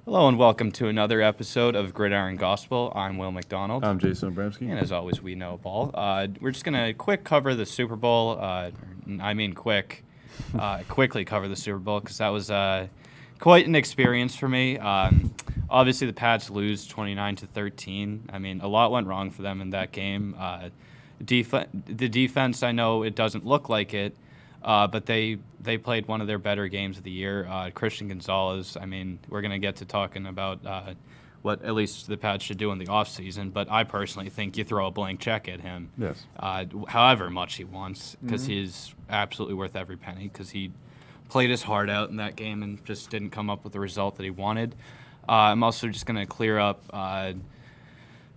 Hello and welcome to another episode of Gridiron Gospel. I'm Will McDonald. I'm Jason Abramski. And as always, we know ball. We're just going to quick cover the Super Bowl. Quickly cover the Super Bowl because that was quite an experience for me. Obviously, the Pats lose 29-13. I mean, a lot went wrong for them in that game. The defense, I know it doesn't look like it, but they played one of their better games of the year. Christian Gonzalez, I mean, we're going to get to talking about what at least the Pats should do in the offseason, but I personally think you throw a blank check at him. Yes. However much he wants, because he's absolutely worth every penny, because he played his heart out in that game and just didn't come up with the result that he wanted. I'm also just going to clear up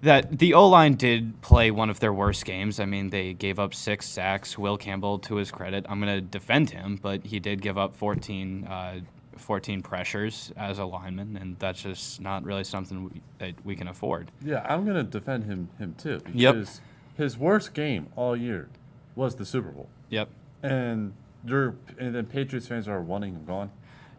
that the O-line did play one of their worst games. I mean, they gave up 6 sacks. Will Campbell, to his credit, I'm going to defend him, but he did give up 14 pressures as a lineman, and that's just not really something that we can afford. Yeah, I'm going to defend him too. Because his worst game all year was the Super Bowl. Yep. And then Patriots fans are wanting him gone.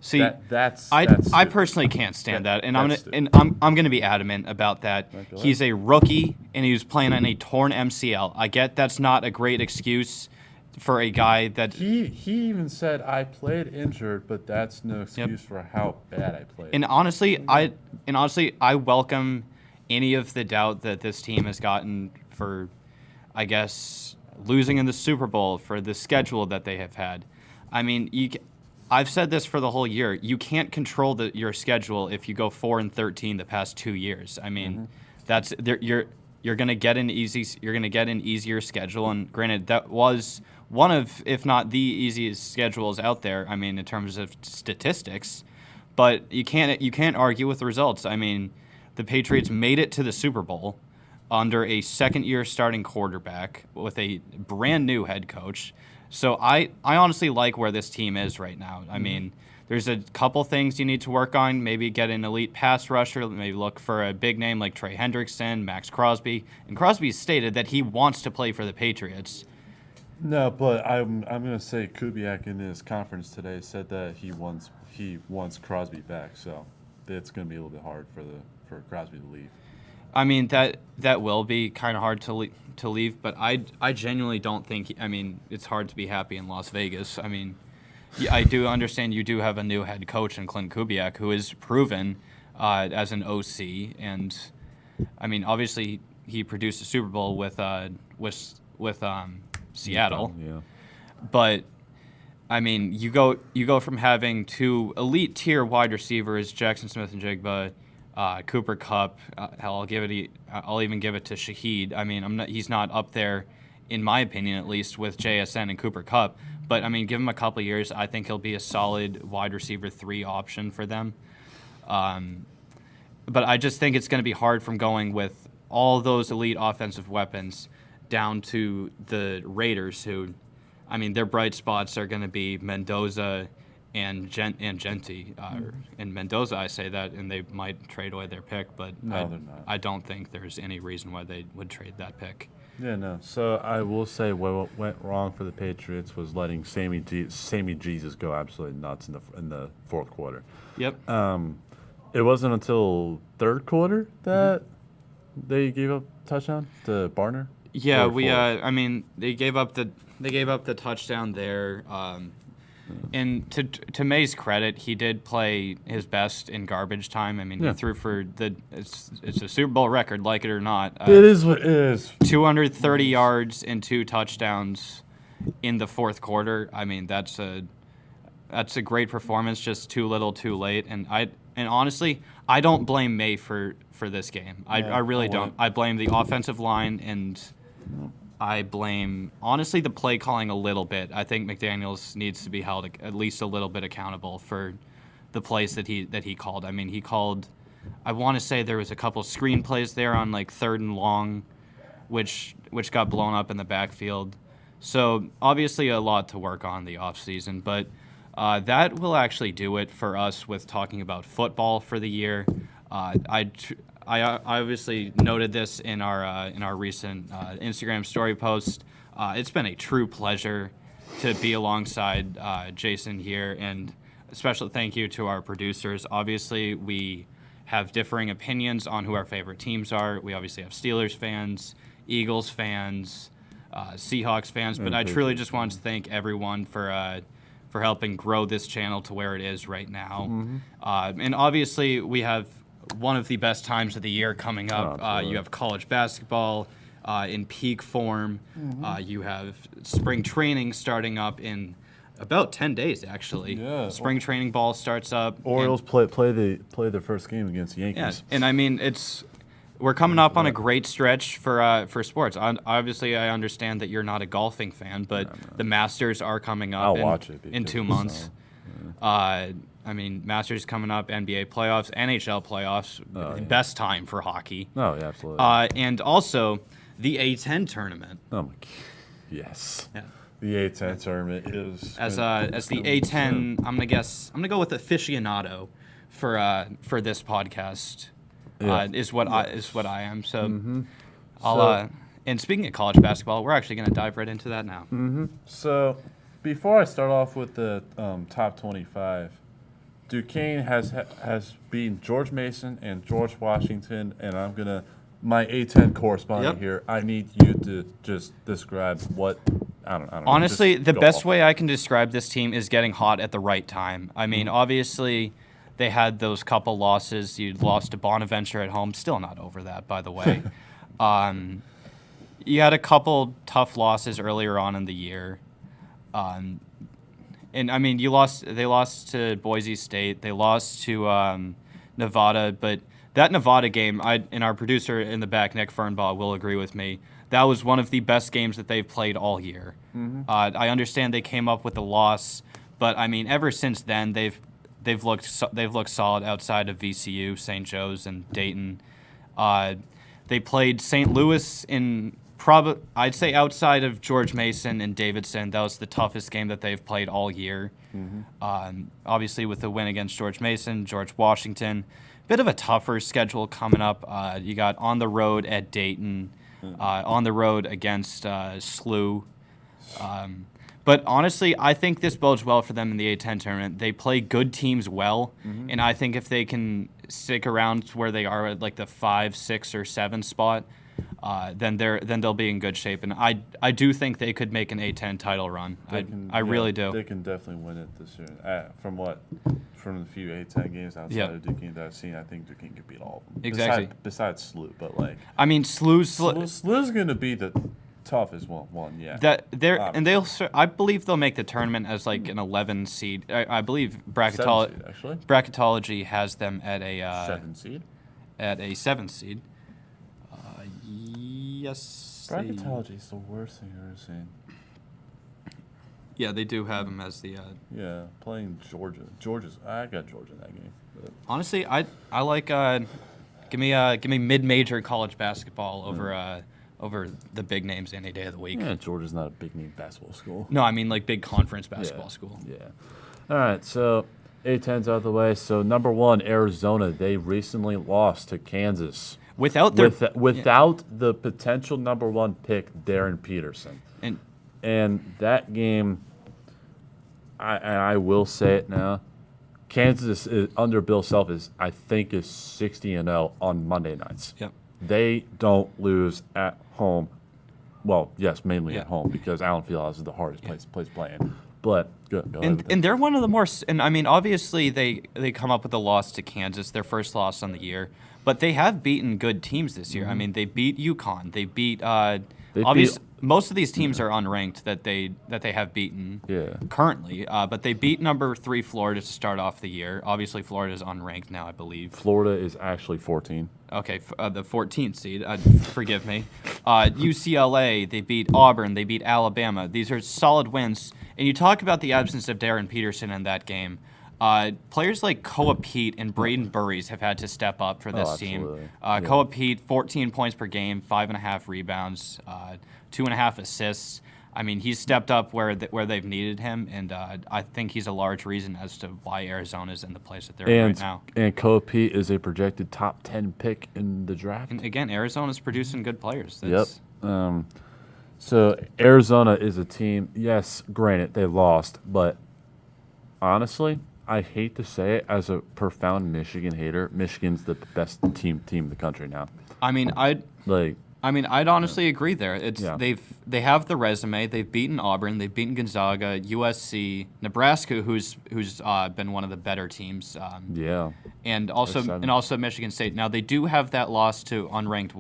See, that's I personally can't stand that, and I'm gonna be adamant about that. He's a rookie, and he was playing on a torn MCL. I get that's not a great excuse for a guy that he even said I played injured, but that's no excuse for how bad I played. And honestly, I welcome any of the doubt that this team has gotten for, I guess, losing in the Super Bowl, for the schedule that they have had. I mean, I've said this for the whole year. You can't control your schedule if you go 4-13 the past 2 years. I mean, you're gonna get an easier schedule. And granted, that was one of, if not the easiest schedules out there. I mean, in terms of statistics, but you can't argue with the results. I mean, the Patriots made it to the Super Bowl under a second-year starting quarterback with a brand new head coach. So I honestly like where this team is right now. I mean, there's a couple things you need to work on. Maybe get an elite pass rusher. Maybe look for a big name like Trey Hendrickson, Max Crosby. And Crosby stated that he wants to play for the Patriots. No, but I'm going to say Kubiak in his conference today said that he wants Crosby back. So it's going to be a little bit hard for Crosby to leave. I mean, that will be kind of hard to leave, but I genuinely don't think. I mean, it's hard to be happy in Las Vegas. I mean, I do understand you do have a new head coach in Clint Kubiak, who is proven as an OC, and I mean, obviously he produced a Super Bowl with Seattle. Yeah. But I mean, you go from having 2 elite tier wide receivers, Jackson Smith and Jigba, Cooper Kupp. Hell, I'll even give it to Shaheed. I mean, he's not up there, in my opinion at least, with JSN and Cooper Kupp. But I mean, give him a couple of years, I think he'll be a solid wide receiver 3 option for them. But I just think it's going to be hard from going with all those elite offensive weapons down to the Raiders, who, I mean, their bright spots are going to be Mendoza and Genti. And Mendoza, I say that, and they might trade away their pick, but no, they're not. I don't think there's any reason why they would trade that pick. Yeah, no. So I will say what went wrong for the Patriots was letting Sammy Jesus go absolutely nuts in the fourth quarter. Yep. It wasn't until third quarter that they gave up touchdown to Barner. Yeah, I mean, they gave up the touchdown there. And to May's credit, he did play his best in garbage time. I mean, he threw for it's a Super Bowl record, like it or not. It is what it is. 230 yards and 2 touchdowns in the fourth quarter. I mean, that's a great performance. Just too little, too late. And honestly, I don't blame May for this game. I really don't. I blame the offensive line, and I blame, honestly, the play calling a little bit. I think McDaniels needs to be held at least a little bit accountable for the plays that he called. I mean, he called, I want to say there was a couple screen plays there on like 3rd and long, which got blown up in the backfield. So obviously a lot to work on the offseason, but that will actually do it for us with talking about football for the year. I obviously noted this in our recent Instagram story post. It's been a true pleasure to be alongside Jason here, and a special thank you to our producers. Obviously, we have differing opinions on who our favorite teams are. We obviously have Steelers fans, Eagles fans, Seahawks fans, but I truly just want to thank everyone for helping grow this channel to where it is right now. And obviously, we have one of the best times of the year coming up. You have college basketball in peak form. You have spring training starting up in about 10 days, actually. Yeah. Spring training ball starts up. Orioles play their first game against the Yankees. Yeah, and I mean, we're coming up on a great stretch for sports. Obviously, I understand that you're not a golfing fan, but the Masters are coming up I'll watch it in 2 months. I mean, Masters coming up, NBA playoffs, NHL playoffs, best time for hockey. Oh, yeah, absolutely. And also the A10 tournament. Oh my, yes. Yeah. The A10 tournament is As the A10, I'm gonna go with aficionado for this podcast. Is what I am. So I'll and speaking of college basketball, we're actually gonna dive right into that now. So before I start off with the top 25, Duquesne has beaten George Mason and George Washington, and I'm gonna my A10 correspondent here. I need you to just describe what. I don't know. Honestly, the best way I can describe this team is getting hot at the right time. I mean, obviously, they had those couple losses. You lost to Bonaventure at home. Still not over that, by the way. You had a couple tough losses earlier on in the year. And I mean, they lost to Boise State. They lost to Nevada. But that Nevada game, and our producer in the back, Nick Fernbaugh, will agree with me. That was one of the best games that they've played all year. I understand they came up with a loss, but I mean, ever since then they've looked solid outside of VCU, St. Joe's, and Dayton. They played St. Louis I'd say outside of George Mason and Davidson, that was the toughest game that they've played all year. Obviously, with the win against George Mason, George Washington, bit of a tougher schedule coming up. You got on the road at Dayton. On the road against SLU. But honestly, I think this bodes well for them in the A10 tournament. They play good teams well, and I think if they can stick around to where they are at like the 5, 6, or 7 spot, then they'll be in good shape. And I do think they could make an A10 title run. I really do. They can definitely win it this year. From the few A10 games outside of Duquesne that I've seen, I think Duquesne could beat all of them. Exactly. Besides SLU, but like I mean, SLU's going to be the toughest one. Yeah. I believe they'll make the tournament as like an 11 seed. I believe actually. Bracketology has them at a 7 seed. At a 7 seed. Yes. Bracketology is the worst thing I've ever seen. Yeah, they do have them as the. Playing Georgia. I got Georgia in that game. But. Honestly, I like give me mid-major college basketball over the big names any day of the week. Yeah, Georgia's not a big name basketball school. No, I mean like big conference basketball school. Yeah. All right, so A10's out of the way. So number 1, Arizona. They recently lost to Kansas without the potential number 1 pick, Darren Peterson. And that game, I will say it now, Kansas under Bill Self is 60-0 on Monday nights. Yep. They don't lose at home. Well, yes, mainly at home because Allen Fieldhouse is the hardest place playing. But go ahead. And they're one of the more. And I mean, obviously they come up with a loss to Kansas, their first loss on the year. But they have beaten good teams this year. I mean, they beat UConn. They beat. Most of these teams are unranked that they have beaten currently. But they beat number 3 Florida to start off the year. Obviously, Florida is unranked now, I believe. Florida is actually 14. Okay, the 14th seed. Forgive me. UCLA, they beat Auburn. They beat Alabama. These are solid wins. And you talk about the absence of Darren Peterson in that game. Players like Koa Pete and Braden Burries have had to step up for this team. Koa Pete, 14 points per game, 5.5 rebounds, 2.5 assists. I mean, he's stepped up where they've needed him, and I think he's a large reason as to why Arizona's in the place that they're in right now. And Koa Pete is a projected top 10 pick in the draft. And again, Arizona's producing good players. So Arizona is a team, yes, granted, they lost, but honestly, I hate to say it, as a profound Michigan hater, Michigan's the best team in the country now. I mean, Like, I'd honestly agree there. Yeah. They have the resume. They've beaten Auburn. They've beaten Gonzaga, USC, Nebraska, who's been one of the better teams. yeah. And Exciting. also Michigan State. Now they do have that loss to unranked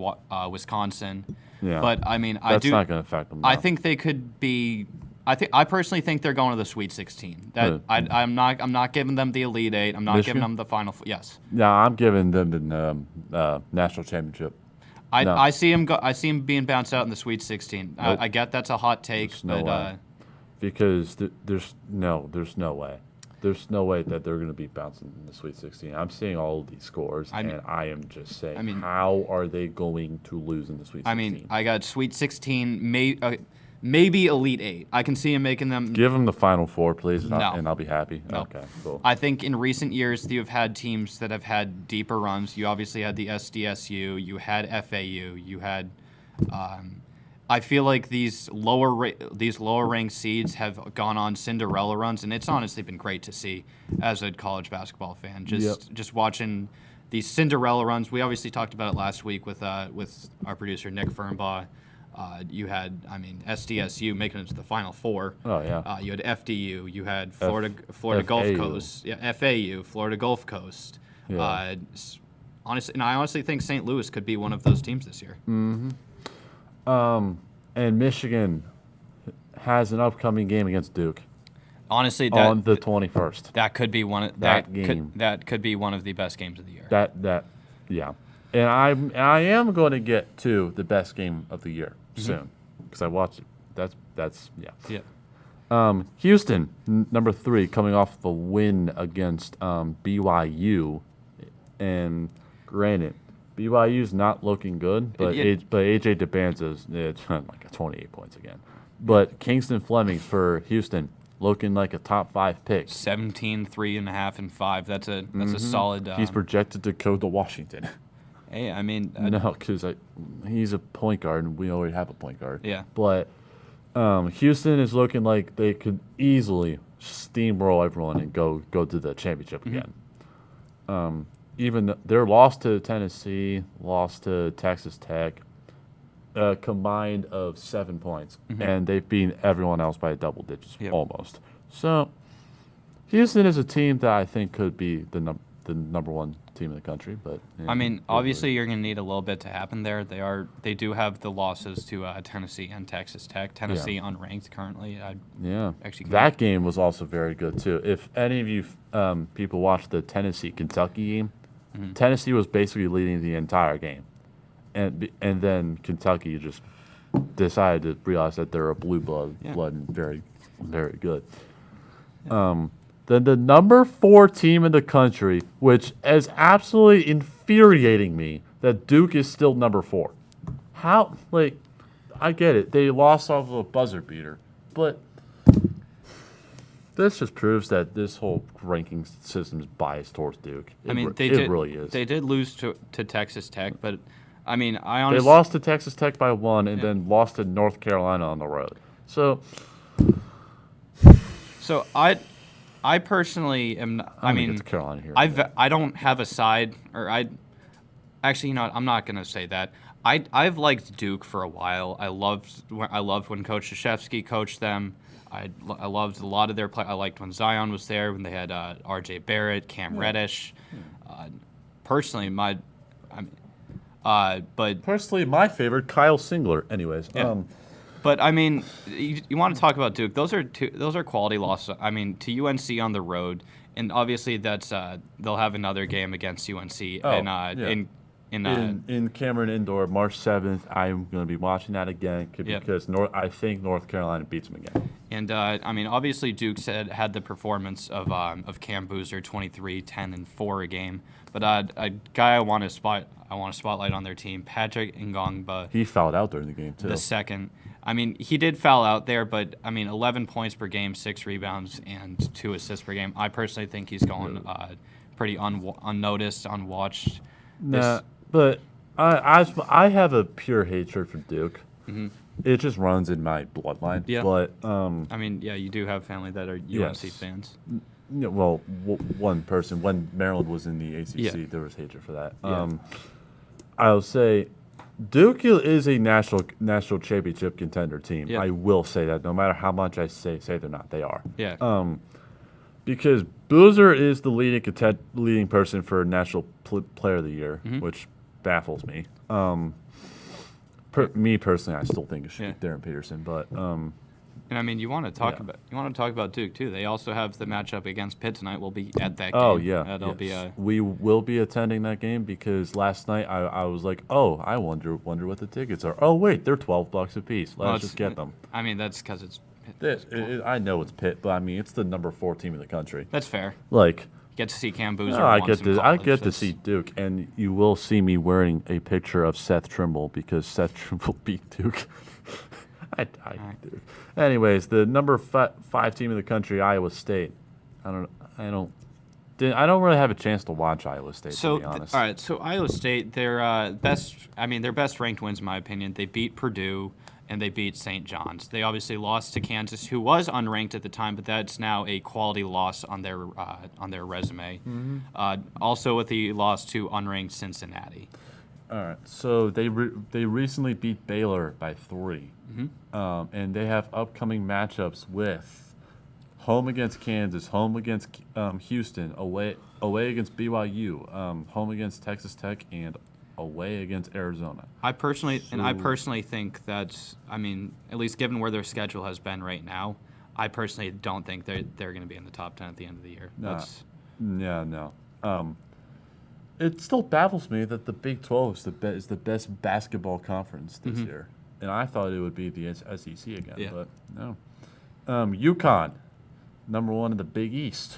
Wisconsin. Yeah. But I mean, That's not going to affect them. I now. think they could be. I personally think they're going to the Sweet 16. That Good. I'm not giving them the Elite Eight. I'm not giving Michigan? them the Final. Yes. Yeah, I'm giving them the national championship. No. I see him I see him being bounced out in the Sweet 16. Nope. I get that's a hot take, There's no but way. Because there's no way. There's no way that they're going to be bouncing in the Sweet 16. I'm seeing all of these scores, and I am just saying, how are they going to lose in the Sweet 16? I mean, I got Sweet 16, maybe Elite Eight. I can see him making them. Give them the Final Four, please, and, No. I'll be happy. No. Okay, cool. I think in recent years you've had teams that have had deeper runs. You obviously had the SDSU, you had FAU, you had. I feel like these lower ranked seeds have gone on Cinderella runs, and it's honestly been great to see as a college basketball fan. Just watching these Cinderella runs. We obviously talked about it last week with our producer Nick Fernbaugh. You had, SDSU making it to the Final Four. Oh, yeah. You had FDU. You had Florida Gulf FAU. Coast. Yeah, FAU, Florida Gulf Coast. Yeah. Honestly, and I honestly think St. Louis could be one of those teams this year. And Michigan has an upcoming game against Duke Honestly, on the 21st. that could be one of That game. That could be one of the best games of the year. Yeah. And I am going to get to the best game of the year soon because I watched it. That's yeah. Yeah. Houston, number 3, coming off the win against BYU, and granted, BYU's not looking good, but AJ Debanza's it's like 28 points again. But Kingston Fleming for Houston looking like a top 5 pick. 17, 3.5, and 5. That's a solid. He's projected to go to Washington. Hey, I mean, No, because he's a point guard, and we already have a point guard. Yeah. But Houston is looking like they could easily steamroll everyone and go to the championship again. Even their loss to Tennessee, loss to Texas Tech, combined of 7 points, and they've beaten everyone else by double digits almost. So Houston is a team that I think could be the number 1 team in the country. But I mean, obviously you're going to need a little bit to happen there. They do have the losses to Tennessee and Texas Tech. Tennessee unranked currently. That game was also very good too. If any of you people watched the Tennessee-Kentucky game, Tennessee was basically leading the entire game, and then Kentucky just decided to realize that they're a blue blood and very, very good. Then the number 4 team in the country, which is absolutely infuriating me, that Duke is still number 4. How? Like, I get it. They lost off of a buzzer beater, but this just proves that this whole ranking system is biased towards Duke. It really is. They did lose to Texas Tech, but I mean, they lost to Texas Tech by 1 and then lost to North Carolina on the road. So I personally am. it's Carolina here. I don't have a side, or actually, you know what, I'm not gonna say that. I've liked Duke for a while. I loved when Coach Krzyzewski coached them. I loved a lot of their play. I liked when Zion was there, when they had R.J. Barrett, Cam Reddish. Personally, Personally, my favorite, Kyle Singler. Anyways, But I mean, you want to talk about Duke? Those are quality losses. I mean, to UNC on the road, and obviously that's they'll have another game against UNC in Cameron Indoor, March 7th. I'm going to be watching that again because I think North Carolina beats them again. And I mean, obviously Duke had the performance of Cam Boozer, 23, 10, and 4 a game. But a guy I want to spotlight on their team, Patrick Ngongba. He fouled out during the game too. The second. I mean, he did foul out there, but I mean, 11 points per game, 6 rebounds, and 2 assists per game. I personally think he's going pretty unnoticed, unwatched. Nah, but I have a pure hatred for Duke. It just runs in my bloodline. Yeah. But I mean, yeah, you do have family that are UNC fans. well, one person when Maryland was in the ACC, Yeah. there was hatred for that. Yeah. I'll say Duke is a national championship contender team. Yeah. I will say that no matter how much I say they're not, they are. Yeah. Because Boozer is the leading person for National Player of the Year, which baffles me. Me personally, I still think it should be Darren Peterson, but And I mean, you want to talk about Duke too. They also have the matchup against Pitt tonight. We'll be at that game. oh yeah, That'll be a we will be attending that game because last night I was like, oh, I wonder what the tickets are. Oh wait, they're $12 a piece. Let's just get them. I mean, that's because it's Pitt. I know it's Pitt, but I mean it's the number 4 team in the country. That's fair. Like. Get to see Cam Boozer. No, I once get in to college. see Duke, and you will see me wearing a picture of Seth Trimble because Seth Trimble beat Duke. I Duke. Anyways, the number 5 team in the country, Iowa State. I don't really have a chance to watch Iowa State. So to be honest. all right, so Iowa State, their best ranked wins in my opinion. They beat Purdue and they beat St. John's. They obviously lost to Kansas, who was unranked at the time, but that's now a quality loss on their resume. Also with the loss to unranked Cincinnati. All right, so they recently beat Baylor by 3, and they have upcoming matchups with home against Kansas, home against Houston, away against BYU, home against Texas Tech, and away against Arizona. I personally think that's, I mean, at least given where their schedule has been right now, I personally don't think they're going to be in the top 10 at the end of the year. No. It still baffles me that the Big 12 is the best basketball conference this year, and I thought it would be the SEC again, but no. UConn, number 1 in the Big East.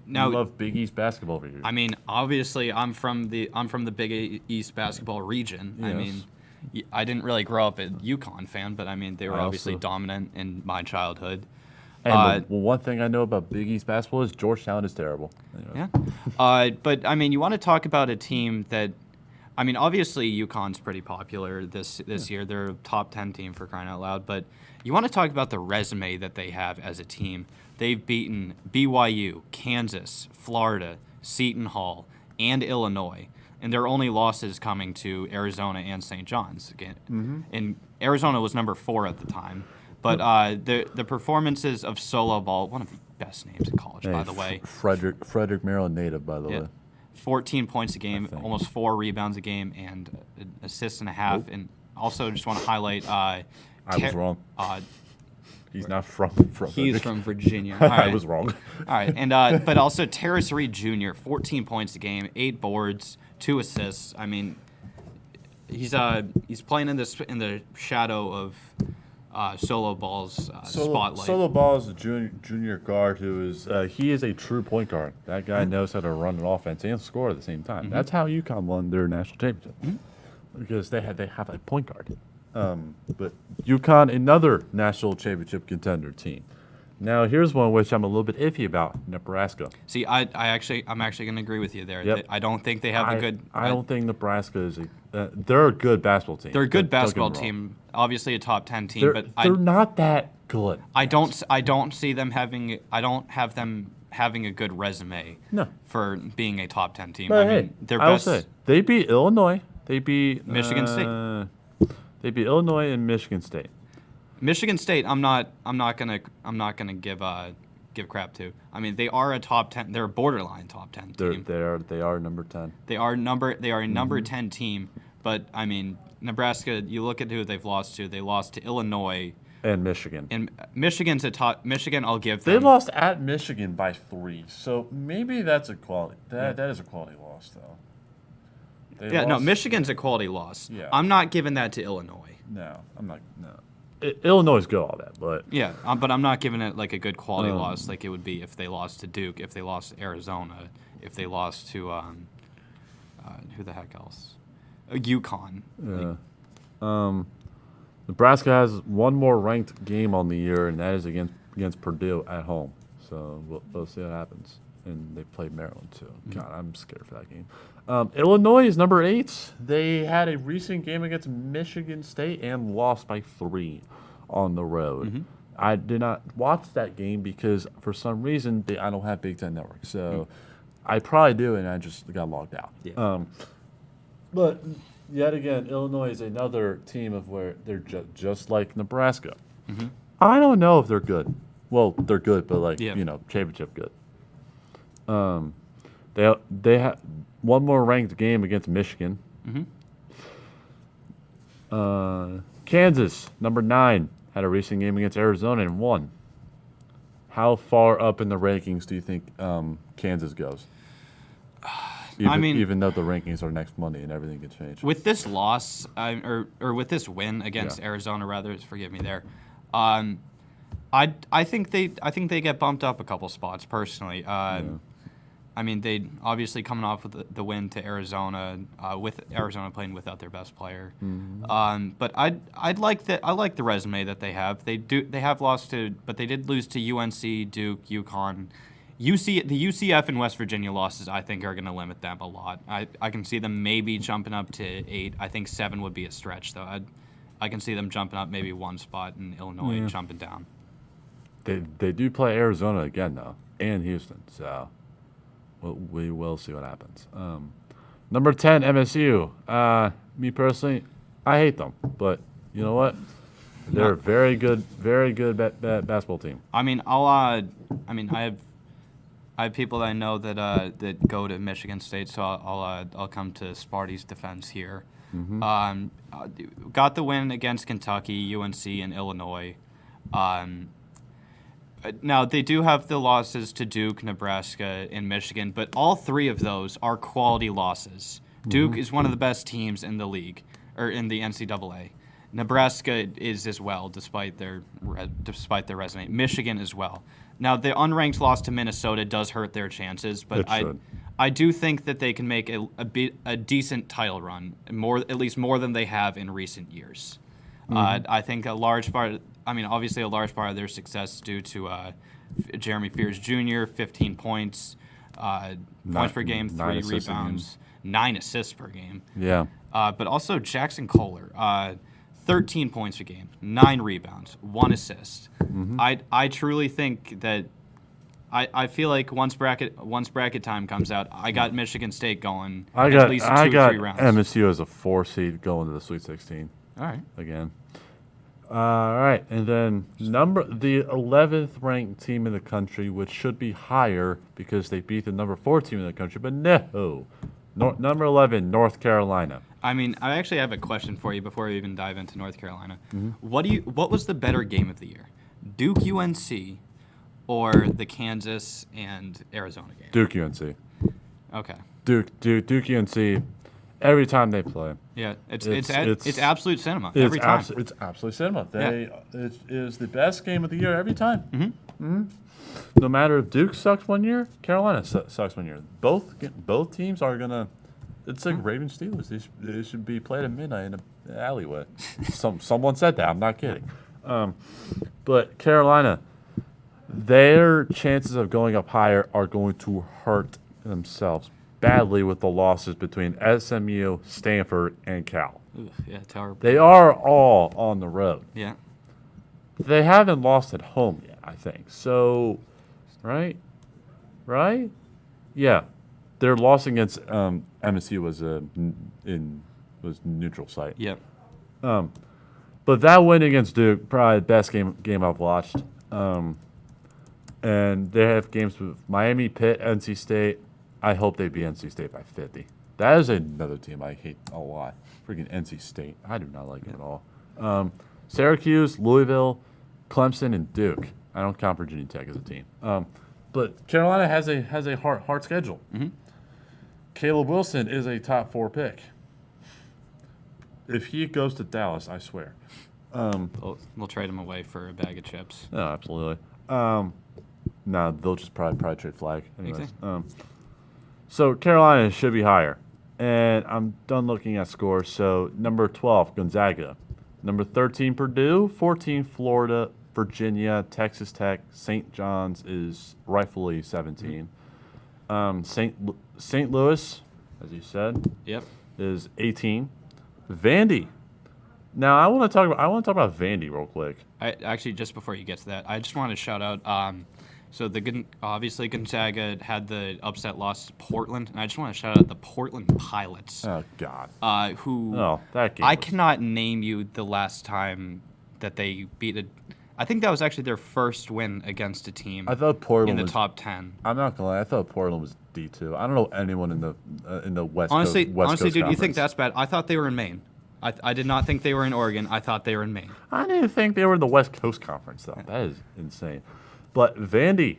Now, I love Big East basketball over here. I mean, obviously, I'm from the Big East basketball region. Yes. I mean, I didn't really grow up a UConn fan, but I mean, they were obviously dominant in my childhood. And one thing I know about Big East basketball is Georgetown is terrible. Anyway. Yeah. But I mean, you want to talk about a team that, I mean, obviously UConn's pretty popular this year. They're a top 10 team for crying out loud. But you want to talk about the resume that they have as a team. They've beaten BYU, Kansas, Florida, Seton Hall, and Illinois. And their only losses coming to Arizona and St. John's. Again. And Arizona was number 4 at the time. But the performances of Solo Ball, one of the best names in college, by the way. Frederick, Maryland native, by the way. 14 points a game, almost 4 rebounds a game, and an assist and a half. And also just want to highlight. I was wrong. He's not from He's from Virginia. I was wrong. All right, and but also Terrace Reed Jr., 14 points a game, 8 boards, 2 assists. I mean, he's playing in the shadow of Solo Ball's spotlight. Solo Ball is a junior guard who is he is a true point guard. That guy knows how to run an offense and score at the same time. That's how UConn won their national championship because they have a point guard. But UConn, another national championship contender team. Now here's one which I'm a little bit iffy about: Nebraska. See, I'm actually going to agree with you there. Yep. I don't think they have a good. I don't think Nebraska is they're a good basketball team. They're a good basketball team. Obviously a top 10 team, but they're not that good. I don't see them having. I don't have them having a good resume. No. For being a top 10 team. But I mean, their I will best. say they beat Illinois. They beat Michigan State. They beat Illinois and Michigan State. Michigan State, I'm not gonna give crap to. I mean, they are a top 10. They're a borderline top 10 team. They are number 10. They are a number 10 team. But I mean, Nebraska. You look at who they've lost to. They lost to Illinois and Michigan. And Michigan's a top. Michigan, I'll give them. They lost at Michigan by 3. So maybe that's a quality. That is a quality loss though. No, Michigan's a quality loss. Yeah. I'm not giving that to Illinois. No, I'm not. No. Illinois is good, all that, but yeah, but I'm not giving it like a good quality loss, like it would be if they lost to Duke, if they lost to Arizona, if they lost to who the heck else, UConn. Yeah. Nebraska has one more ranked game on the year, and that is against Purdue at home. So we'll see what happens. And they play Maryland too. God, I'm scared for that game. Illinois is number 8. They had a recent game against Michigan State and lost by 3 on the road. I did not watch that game because for some reason I don't have Big Ten Network. So I probably do, and I just got logged out. Yeah. But yet again, Illinois is another team of where they're just like Nebraska. Mm-hmm. I don't know if they're good. Well, they're good, but like Yeah. championship good. They have one more ranked game against Michigan. Mm-hmm. Kansas, number 9, had a recent game against Arizona and won. How far up in the rankings do you think Kansas goes? Even though the rankings are next Monday and everything can change. With this loss, or with this win against Arizona, rather, forgive me there, I think they get bumped up a couple spots personally. I mean, they obviously coming off with the win to Arizona, with Arizona playing without their best player. Mm-hmm. But I like the resume that they have. They have lost to, but they did lose to UNC, Duke, UConn. The UCF and West Virginia losses, I think, are going to limit them a lot. I can see them maybe jumping up to 8. I think 7 would be a stretch, though. I can see them jumping up maybe 1 spot, and Illinois jumping down. They do play Arizona again, though, and Houston, so we will see what happens. Number 10, MSU. Me personally, I hate them, but you know what? They're a very good basketball team. I mean, I have people that I know that go to Michigan State, so I'll come to Sparty's defense here. Mm-hmm. Got the win against Kentucky, UNC, and Illinois. Now, they do have the losses to Duke, Nebraska, and Michigan, but all 3 of those are quality losses. Duke is one of the best teams in the league, or in the NCAA. Nebraska is as well, despite their resume. Michigan as well. Now, the unranked loss to Minnesota does hurt their chances, but I do think that they can make a decent title run, at least more than they have in recent years. I think a large part of their success is due to Jeremy Fears Jr., 15 points, points per game, 3 rebounds, 9 assists per game. Yeah. But also Jackson Kohler, 13 points a game, 9 rebounds, 1 assist. I truly think that I feel like once bracket time comes out, I got Michigan State going at least 2-3 rounds. MSU as a 4 seed going to the Sweet 16. All right. Again. All right, and then the 11th ranked team in the country, which should be higher because they beat the number 4 team in the country, but no. Number 11, North Carolina. I mean, I actually have a question for you before we even dive into North Carolina. What was the better game of the year, Duke UNC, or the Kansas and Arizona game? Duke UNC. Okay. Duke UNC. Every time they play. Yeah, it's absolute cinema every time. It's absolute cinema. It is the best game of the year every time. No matter if Duke sucks one year, Carolina sucks one year. Both teams are gonna. It's like Ravens Steelers. They should be played at midnight in an alleyway. Someone said that. I'm not kidding. But Carolina, their chances of going up higher are going to hurt themselves badly with the losses between SMU, Stanford, and Cal. Ooh, yeah, terrible. They are all on the road. Yeah. They haven't lost at home yet, I think. So, right? Yeah. Their loss against MSU was neutral site. Yep. But that win against Duke, probably the best game I've watched. And they have games with Miami, Pitt, NC State. I hope they beat NC State by 50. That is another team I hate a lot. Freaking NC State. I do not like it at all. Syracuse, Louisville, Clemson, and Duke. I don't count Virginia Tech as a team. But Carolina has a hard schedule. Caleb Wilson is a top 4 pick. If he goes to Dallas, I swear. We'll trade him away for a bag of chips. No, absolutely. No, they'll just probably trade flag. Anyways. Exactly. So Carolina should be higher. And I'm done looking at scores. So number 12, Gonzaga. Number 13, Purdue. 14, Florida. Virginia, Texas Tech. St. John's is rightfully 17. St. Louis, as you said, Yep. is 18. Vandy Now I want to talk about Vandy real quick. I actually, just before you get to that, I just wanted to shout out. So obviously Gonzaga had the upset loss to Portland, and I just want to shout out the Portland Pilots, Oh God. who That game. I cannot name you the last time that they beat a. I think that was actually their first win against a team I thought Portland in the was. top 10. I'm not gonna lie. I thought Portland was D2. I don't know anyone in the West Honestly, Coast. West honestly, Coast dude, you think Conference. that's bad? I thought they were in Maine. I did not think they were in Oregon. I thought they were in Maine. I didn't think they were in the West Coast Conference though. That is insane. But Vandy,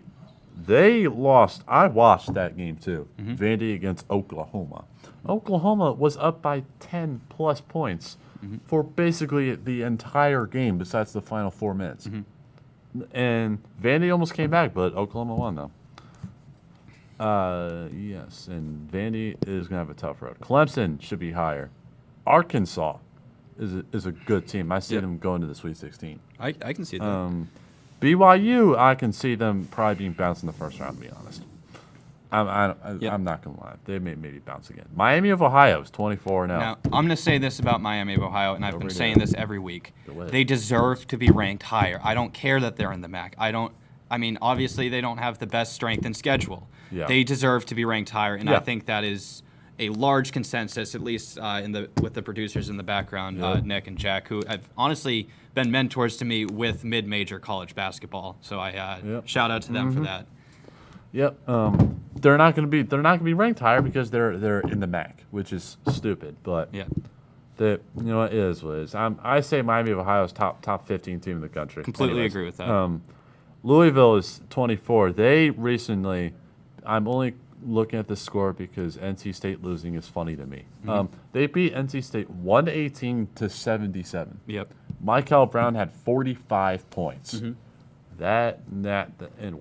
they lost. I watched that game too. Vandy against Oklahoma. Oklahoma was up by 10 plus points for basically the entire game, besides the final 4 minutes. And Vandy almost came back, but Oklahoma won though. Yes, and Vandy is gonna have a tough road. Clemson should be higher. Arkansas is a good team. I see Yep. them going to the Sweet 16. I can see that. BYU, I can see them probably being bounced in the first round. To be honest, Yep. I'm not gonna lie. They may maybe bounce again. Miami of Ohio is 24 now. Now, I'm going to say this about Miami of Ohio, and I've been Over saying there. this every week. Go ahead. They deserve to be ranked higher. I don't care that they're in the MAC. I mean, obviously, they don't have the best strength and schedule. Yeah. They deserve to be ranked higher, and Yeah. I think that is a large consensus, at least with the producers in the background, Yeah. Nick and Jack, who have honestly been mentors to me with mid-major college basketball. So I Yep. shout out to them for that. Yep. They're not gonna be ranked higher because they're in the MAC, which is stupid. But Yeah, it is what it is. I say Miami of Ohio is top 15 team in the country. completely Anyways, agree with that. Louisville is 24. They recently, I'm only looking at the score because NC State losing is funny to me. They beat NC State 118 to 77. Yep. Michael Brown had 45 points. And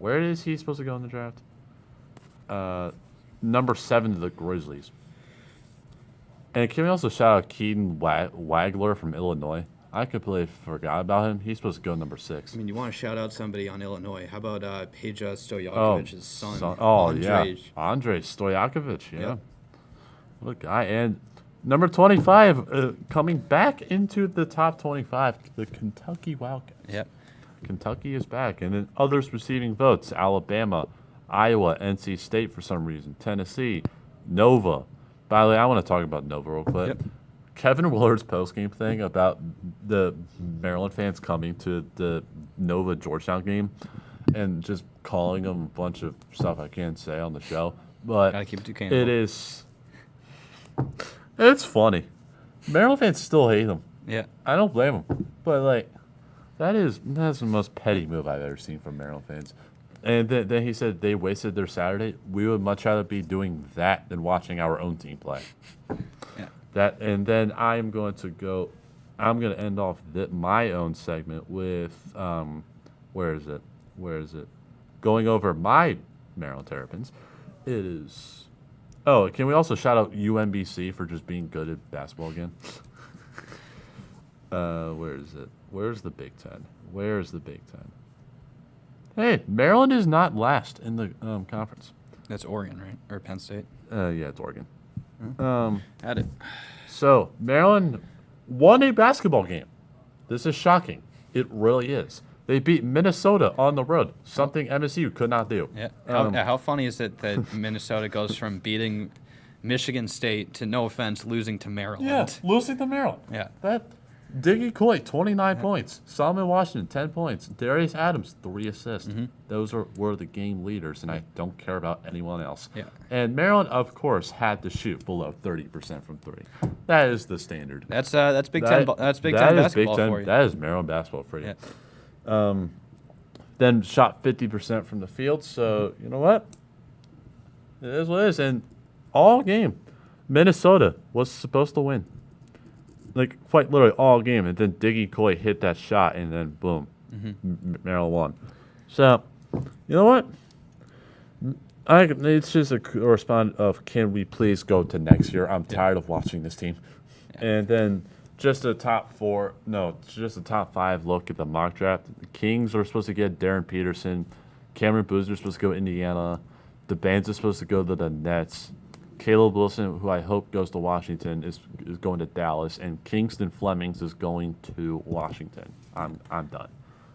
where is he supposed to go in the draft? Number 7 to the Grizzlies. And can we also shout out Keaton Wagler from Illinois? I completely forgot about him. He's supposed to go number 6. I mean, you want to shout out somebody on Illinois. How about Peja Oh, Stojakovic's son? yeah. Andrej? Andrei Stojakovic, yeah. Yep. What a guy. And number 25, coming back into the top 25, the Kentucky Wildcats. Yep. Kentucky is back. And then others receiving votes, Alabama, Iowa, NC State for some reason, Tennessee, Nova. By the way, I want to talk about Nova real quick. Yep. Kevin Willard's postgame thing about the Maryland fans coming to the Nova Georgetown game and just calling them a bunch of stuff I can't say on the show. But Gotta keep it to it is. It's funny. Maryland fans still hate them. Yeah. I don't blame them. But like, that's the most petty move I've ever seen from Maryland fans. And then he said they wasted their Saturday. We would much rather be doing that than watching our own team play. Yeah. And then I'm going to end off my own segment with where is it? Going over my Maryland Terrapins. It is. Oh, can we also shout out UMBC for just being good at basketball again? Where is it? Where's the Big Ten? Where's the Big Ten? Hey, Maryland is not last in the conference. That's Oregon, right? Or Penn State? Yeah, it's Oregon. Had it. So Maryland won a basketball game. This is shocking. It really is. They beat Minnesota on the road, something MSU could not do. Yeah. How funny is it that Minnesota goes from beating Michigan State to, no offense, losing to Maryland? Yeah, losing to Maryland. Yeah. That Diggy Coy, 29 points. Solomon Washington, 10 points. Darius Adams, 3 assists. Those were the game leaders, and I don't care about anyone else. Yeah. And Maryland, of course, had to shoot below 30% from 3. That is the standard. That's Big Ten. That's Big Ten basketball for you. That is Maryland basketball for you. Yeah. Then shot 50% from the field. So, you know what? It is what it is. And all game, Minnesota was supposed to win. Like, quite literally all game. And then Diggy Coy hit that shot, and then boom, Maryland won. So, you know what? It's just a correspondent of, can we please go to next year? I'm tired of watching this team. And then just a top 5 look at the mock draft. The Kings are supposed to get Darren Peterson. Cameron Boozer is supposed to go to Indiana. The Bands are supposed to go to the Nets. Caleb Wilson, who I hope goes to Washington, is going to Dallas, and Kingston Flemings is going to Washington. I'm done.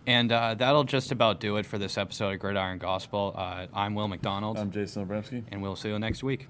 And that'll just about do it for this episode of Gridiron Gospel. I'm Will McDonald, I'm Jason Obremski. and we'll see you next week.